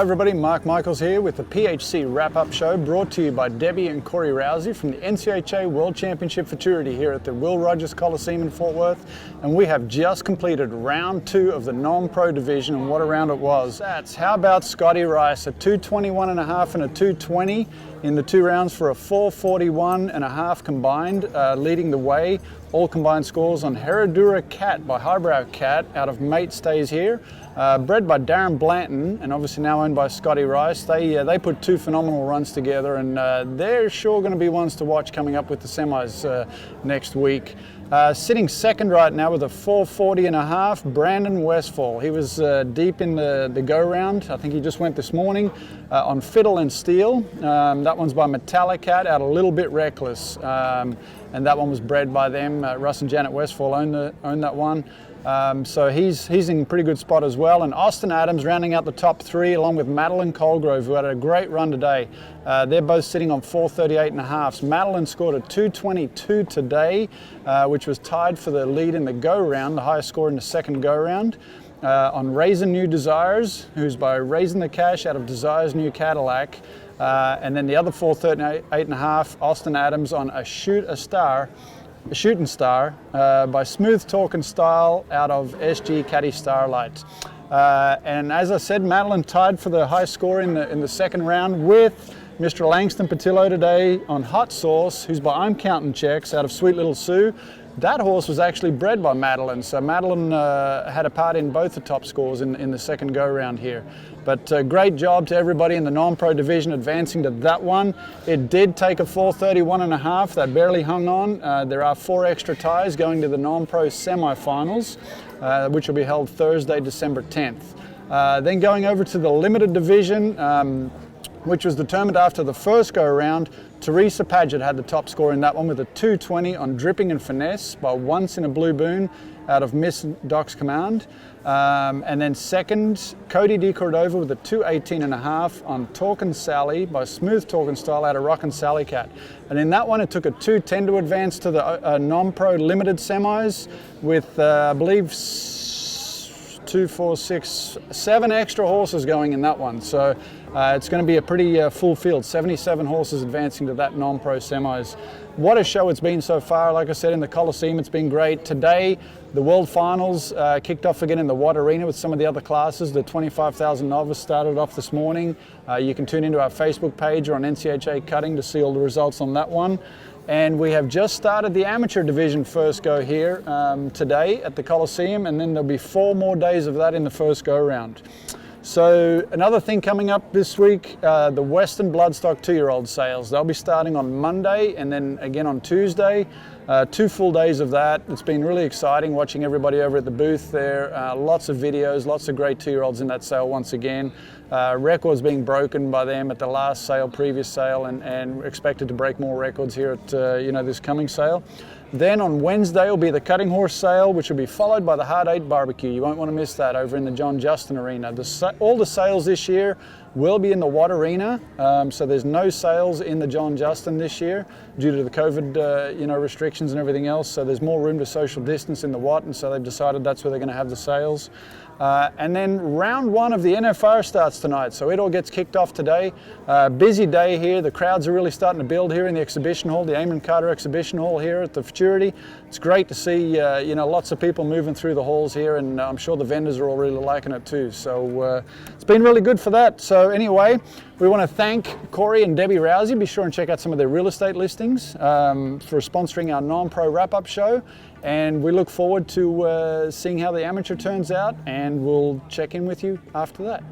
Hi everybody, Mark Michaels here with the PHC wrap-up show brought to you by Debbie and Corey Rousey from the NCHA World Championship Futurity here at the Will Rogers Coliseum in Fort Worth. And we have just completed round 2 of the Non Pro division, and what a round it was. That's how about Scotty Rice, a 221.5 and a 220 in the 2 rounds for a 441.5 combined, leading the way. All combined scores on Herradura Cat by Highbrow Cat out of Mate Stays Here. Bred by Darren Blanton and obviously now owned by Scotty Rice. They put 2 phenomenal runs together, and they're sure going to be ones to watch coming up with the semis next week. Sitting second right now with a 440.5, Brandon Westfall. He was deep in the go-round. I think he just went this morning on Fiddle and Steel. That one's by Metallic Cat out a little bit reckless. And that one was bred by them. Russ and Janet Westfall own that one. So he's in a pretty good spot as well. And Austin Adams rounding out the top 3 along with Madeline Colgrove, who had a great run today. They're both sitting on 438.5s. Madeline scored a 222 today, which was tied for the lead in the go-round, the highest score in the second go-round. On Raisin New Desires, who's by Raising the Cash out of Desires New Cadillac. And then the other 438.5, Austin Adams on a Shooting Star by Smooth Talkin' Style out of SG Caddy Starlight. And as I said, Madeline tied for the high score in the second round with Mr. Langston Patillo today on Hot Sauce, who's by I'm Counting Checks out of Sweet Little Sue. That horse was actually bred by Madeline, so Madeline had a part in both the top scores in the second go-round here. But great job to everybody in the non-pro division advancing to that one. It did take a 431.5, that barely hung on. There are 4 extra ties going to the non-pro semi-finals, which will be held Thursday, December 10th. Then going over to the limited division, which was determined after the first go-around. Teresa Paget had the top score in that one with a 220 on Dripping and Finesse by Once in a Blue Boon out of Miss Doc's Command. And then second, Cody D. Cordova with a 218.5 on Talkin' Sally by Smooth Talkin' Style out of Rockin' Sally Cat. And in that one, it took a 210 to advance to the non-pro limited semis with, I believe, 2, 4, 6, 7 extra horses going in that one. So it's going to be a pretty full field, 77 horses advancing to that non-pro semis. What a show it's been so far. Like I said, in the Coliseum, it's been great. Today, the World Finals kicked off again in the Watt Arena with some of the other classes. The 25,000 novice started off this morning. You can tune into our Facebook page or on NCHA Cutting to see all the results on that one. And we have just started the amateur division first go here today at the Coliseum, and then there'll be 4 more days of that in the first go round. So another thing coming up this week, the Western Bloodstock 2-year-old sales. They'll be starting on Monday and then again on Tuesday. 2 full days of that. It's been really exciting watching everybody over at the booth there. Lots of videos, lots of great 2-year-olds in that sale once again. Records being broken by them at the last sale, previous sale, and expected to break more records here at this coming sale. Then on Wednesday will be the Cutting Horse sale, which will be followed by the Hard 8 barbecue. You won't want to miss that over in the John Justin Arena. All the sales this year will be in the Watt Arena, so there's no sales in the John Justin this year due to the COVID restrictions and everything else. So there's more room to social distance in the Watt, and so they've decided that's where they're going to have the sales. And then round 1 of the NFR starts tonight, so it all gets kicked off today. Busy day here. The crowds are really starting to build here in the exhibition hall, the Amon Carter exhibition hall here at the Futurity. It's great to see lots of people moving through the halls here, and I'm sure the vendors are all really liking it too. So it's been really good for that. So anyway, we want to thank Corey and Debbie Rousey. Be sure and check out some of their real estate listings for sponsoring our non-pro wrap-up show. And we look forward to seeing how the amateur turns out, and we'll check in with you after that.